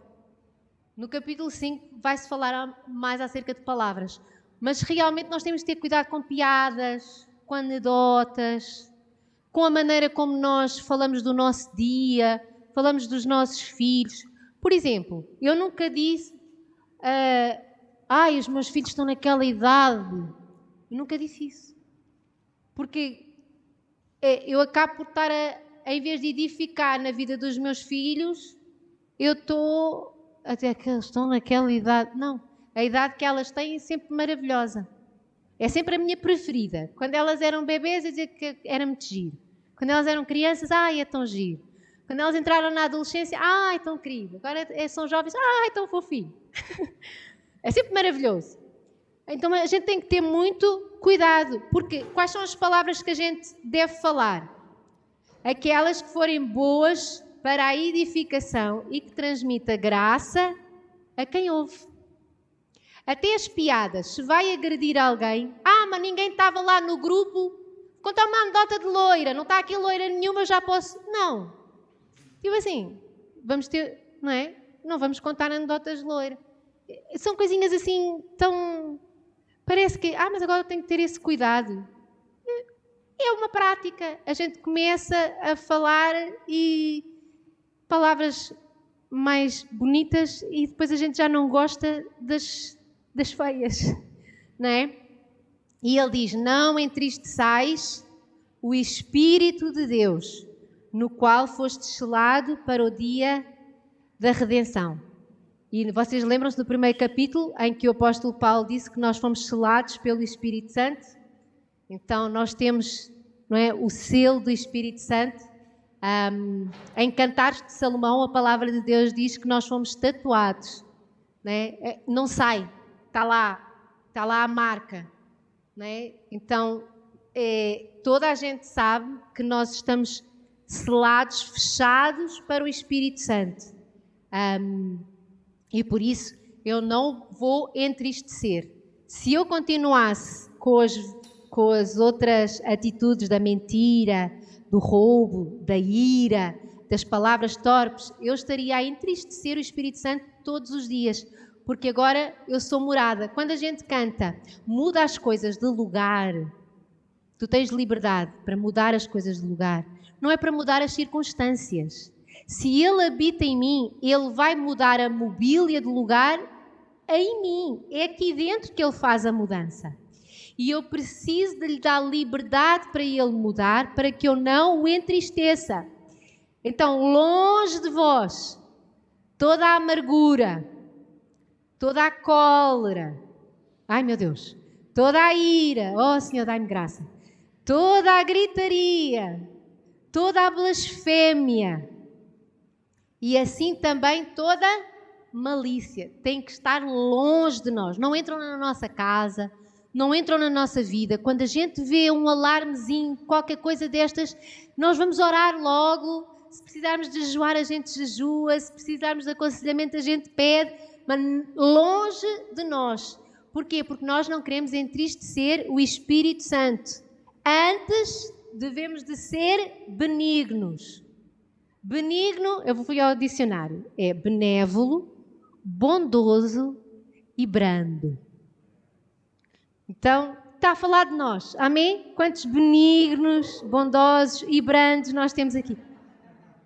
No capítulo 5 vai-se falar mais acerca de palavras, mas realmente nós temos de ter cuidado com piadas, com anedotas, com a maneira como nós falamos do nosso dia, falamos dos nossos filhos. Por exemplo, eu nunca disse os meus filhos estão naquela idade. Eu nunca disse isso. Porque eu acabo por estar em vez de edificar na vida dos meus filhos, eu estou, até que eles estão naquela idade, não, a idade que elas têm é sempre maravilhosa. É sempre a minha preferida. Quando elas eram bebês, eu dizia que era muito giro. Quando elas eram crianças, é tão giro. Quando elas entraram na adolescência, é tão querido. Agora são jovens, é tão fofinho. É sempre maravilhoso. Então a gente tem que ter muito cuidado, porque quais são as palavras que a gente deve falar? Aquelas que forem boas para a edificação e que transmita graça a quem ouve. Até as piadas, se vai agredir alguém, mas ninguém estava lá no grupo, contar uma anedota de loira, não está aqui loira nenhuma, eu já posso... Não. Tipo assim, vamos ter, não é? Não vamos contar anedotas de loira. São coisinhas assim tão... Parece que, mas agora eu tenho que ter esse cuidado. É uma prática. A gente começa a falar e palavras mais bonitas e depois a gente já não gosta das feias, não é? E ele diz, não entristeçais o Espírito de Deus, no qual foste selado para o dia da redenção. E vocês lembram-se do primeiro capítulo em que o apóstolo Paulo disse que nós fomos selados pelo Espírito Santo? Então nós temos, não é, o selo do Espírito Santo. Em Cantares de Salomão a palavra de Deus diz que nós fomos tatuados, não é? Não sai, está lá a marca, não é? Então toda a gente sabe que nós estamos selados, fechados para o Espírito Santo. E por isso eu não vou entristecer. Se eu continuasse com as outras atitudes da mentira, do roubo, da ira, das palavras torpes, eu estaria a entristecer o Espírito Santo todos os dias, porque agora eu sou morada. Quando a gente canta, muda as coisas de lugar, tu tens liberdade para mudar as coisas de lugar, não é para mudar as circunstâncias. Se Ele habita em mim, Ele vai mudar a mobília de lugar em mim. É aqui dentro que Ele faz a mudança. E eu preciso de lhe dar liberdade para Ele mudar, para que eu não o entristeça. Então, longe de vós, toda a amargura, toda a cólera, meu Deus, toda a ira, Senhor, dai-me graça, toda a gritaria, toda a blasfémia, e assim também toda malícia. Tem que estar longe de nós. Não entram na nossa casa, não entram na nossa vida. Quando a gente vê um alarmezinho, qualquer coisa destas, nós vamos orar logo. Se precisarmos de jejuar, a gente jejua. Se precisarmos de aconselhamento, a gente pede. Mas longe de nós. Porquê? Porque nós não queremos entristecer o Espírito Santo. Antes, devemos de ser benignos. Benigno, eu fui ao dicionário, é benévolo, bondoso e brando. Então, está a falar de nós, amém? Quantos benignos, bondosos e brandos nós temos aqui?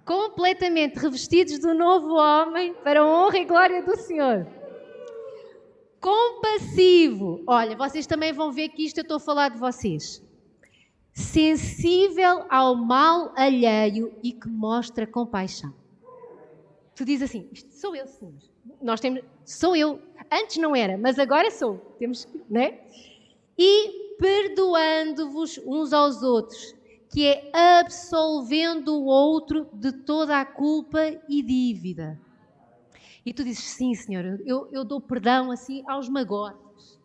Completamente revestidos do novo homem para a honra e glória do Senhor. Compassivo, olha, vocês também vão ver que isto eu estou a falar de vocês. Sensível ao mal alheio e que mostra compaixão. Tu dizes assim, isto sou eu, Senhor. Sou eu. Antes não era, mas agora sou. Temos, não é? E perdoando-vos uns aos outros, que é absolvendo o outro de toda a culpa e dívida. E tu dizes, sim, Senhor, eu dou perdão assim aos magotes.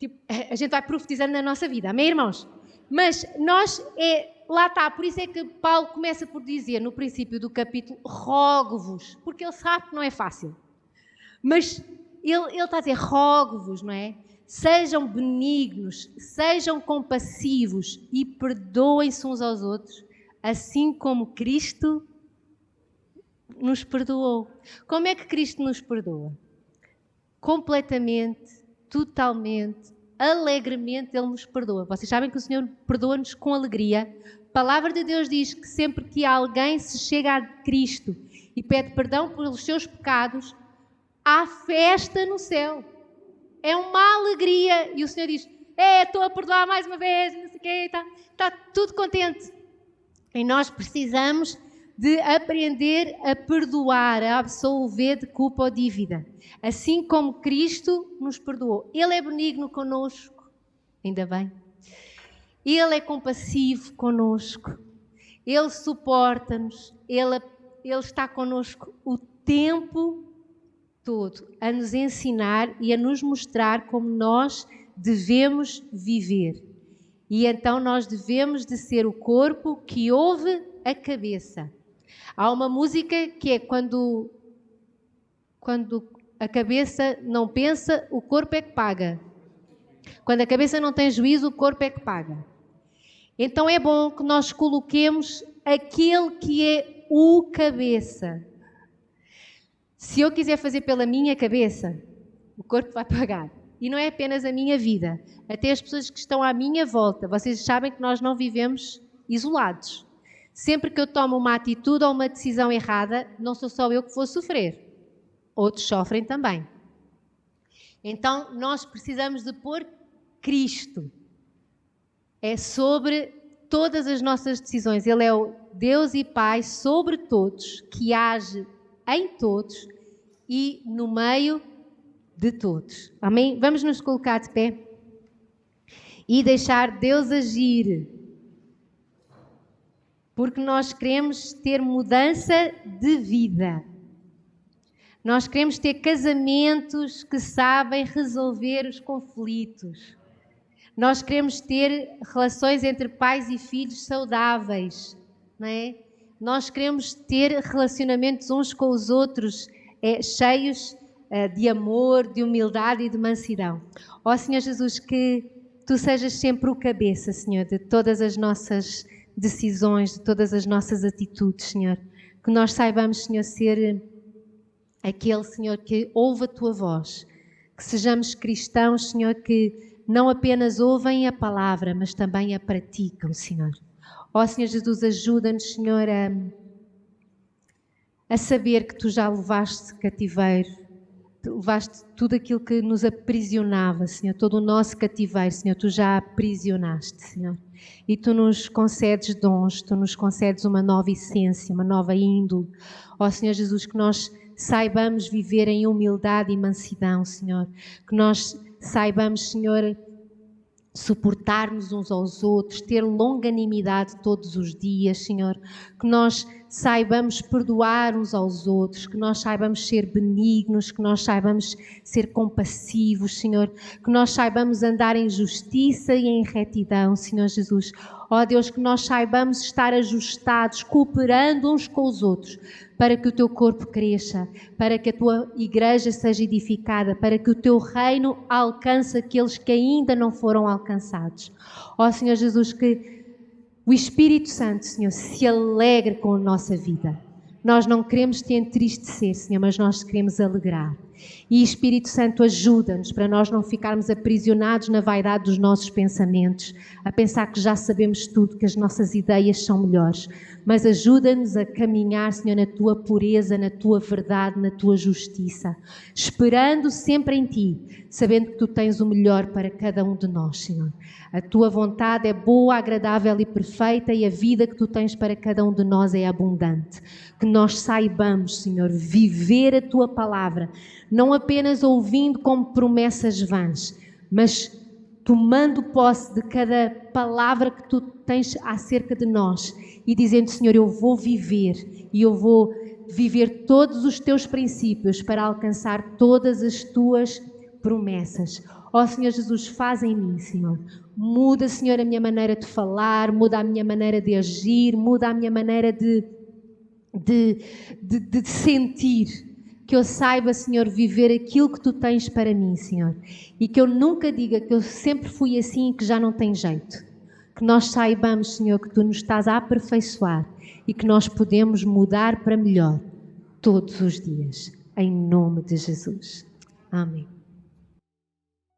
Tipo, a gente vai profetizando na nossa vida, amém, irmãos? Mas nós, lá está, por isso é que Paulo começa por dizer no princípio do capítulo, rogo-vos, porque ele sabe que não é fácil. Mas ele está a dizer, rogo-vos, não é? Sejam benignos, sejam compassivos e perdoem-se uns aos outros, assim como Cristo nos perdoou. Como é que Cristo nos perdoa? Completamente, totalmente, alegremente Ele nos perdoa. Vocês sabem que o Senhor perdoa-nos com alegria. A palavra de Deus diz que sempre que alguém se chega a Cristo e pede perdão pelos seus pecados, há festa no céu. É uma alegria. E o Senhor diz, estou a perdoar mais uma vez, não sei o quê, está tudo contente. E nós precisamos de aprender a perdoar, a absolver de culpa ou dívida. Assim como Cristo nos perdoou. Ele é benigno conosco, ainda bem. Ele é compassivo conosco. Ele suporta-nos. Ele está conosco o tempo todo, a nos ensinar e a nos mostrar como nós devemos viver. E então nós devemos de ser o corpo que ouve a cabeça. Há uma música que é quando a cabeça não pensa, o corpo é que paga. Quando a cabeça não tem juízo, o corpo é que paga. Então é bom que nós coloquemos aquele que é o cabeça. Se eu quiser fazer pela minha cabeça, o corpo vai pagar. E não é apenas a minha vida, até as pessoas que estão à minha volta. Vocês sabem que nós não vivemos isolados. Sempre que eu tomo uma atitude ou uma decisão errada, não sou só eu que vou sofrer. Outros sofrem também. Então, nós precisamos de pôr Cristo. É sobre todas as nossas decisões. Ele é o Deus e Pai sobre todos, que age em todos e no meio de todos. Amém? Vamos nos colocar de pé e deixar Deus agir. Porque nós queremos ter mudança de vida. Nós queremos ter casamentos que sabem resolver os conflitos. Nós queremos ter relações entre pais e filhos saudáveis, não é? Nós queremos ter relacionamentos uns com os outros cheios de amor, de humildade e de mansidão. Ó Senhor Jesus, que Tu sejas sempre o cabeça, Senhor, de todas as nossas decisões, de todas as nossas atitudes, Senhor. Que nós saibamos, Senhor, ser aquele, Senhor, que ouve a Tua voz. Que sejamos cristãos, Senhor, que não apenas ouvem a palavra, mas também a praticam, Senhor. Ó Senhor Jesus, ajuda-nos, Senhor, a saber que Tu já levaste cativeiro, levaste tudo aquilo que nos aprisionava, Senhor, todo o nosso cativeiro, Senhor, Tu já aprisionaste, Senhor. E Tu nos concedes dons, Tu nos concedes uma nova essência, uma nova índole. Ó Senhor Jesus, que nós saibamos viver em humildade e mansidão, Senhor. Que nós saibamos, Senhor, suportar-nos uns aos outros, ter longanimidade todos os dias, Senhor. Que nós saibamos perdoar uns aos outros, que nós saibamos ser benignos, que nós saibamos ser compassivos, Senhor. Que nós saibamos andar em justiça e em retidão, Senhor Jesus. Ó Deus, que nós saibamos estar ajustados, cooperando uns com os outros, para que o Teu corpo cresça, para que a Tua igreja seja edificada, para que o Teu reino alcance aqueles que ainda não foram alcançados. Ó Senhor Jesus, que o Espírito Santo, Senhor, se alegre com a nossa vida. Nós não queremos te entristecer, Senhor, mas nós queremos alegrar. E Espírito Santo, ajuda-nos para nós não ficarmos aprisionados na vaidade dos nossos pensamentos, a pensar que já sabemos tudo, que as nossas ideias são melhores. Mas ajuda-nos a caminhar, Senhor, na Tua pureza, na Tua verdade, na Tua justiça, esperando sempre em Ti, sabendo que Tu tens o melhor para cada um de nós, Senhor. A Tua vontade é boa, agradável e perfeita, e a vida que Tu tens para cada um de nós é abundante. Que nós saibamos, Senhor, viver a Tua palavra, não apenas ouvindo como promessas vãs, mas tomando posse de cada palavra que Tu tens acerca de nós e dizendo, Senhor, eu vou viver e eu vou viver todos os Teus princípios para alcançar todas as Tuas promessas. Ó Senhor Jesus, faz em mim, Senhor. Muda, Senhor, a minha maneira de falar, muda a minha maneira de agir, muda a minha maneira de sentir. Que eu saiba, Senhor, viver aquilo que Tu tens para mim, Senhor. E que eu nunca diga que eu sempre fui assim e que já não tem jeito. Que nós saibamos, Senhor, que Tu nos estás a aperfeiçoar e que nós podemos mudar para melhor todos os dias. Em nome de Jesus. Amém.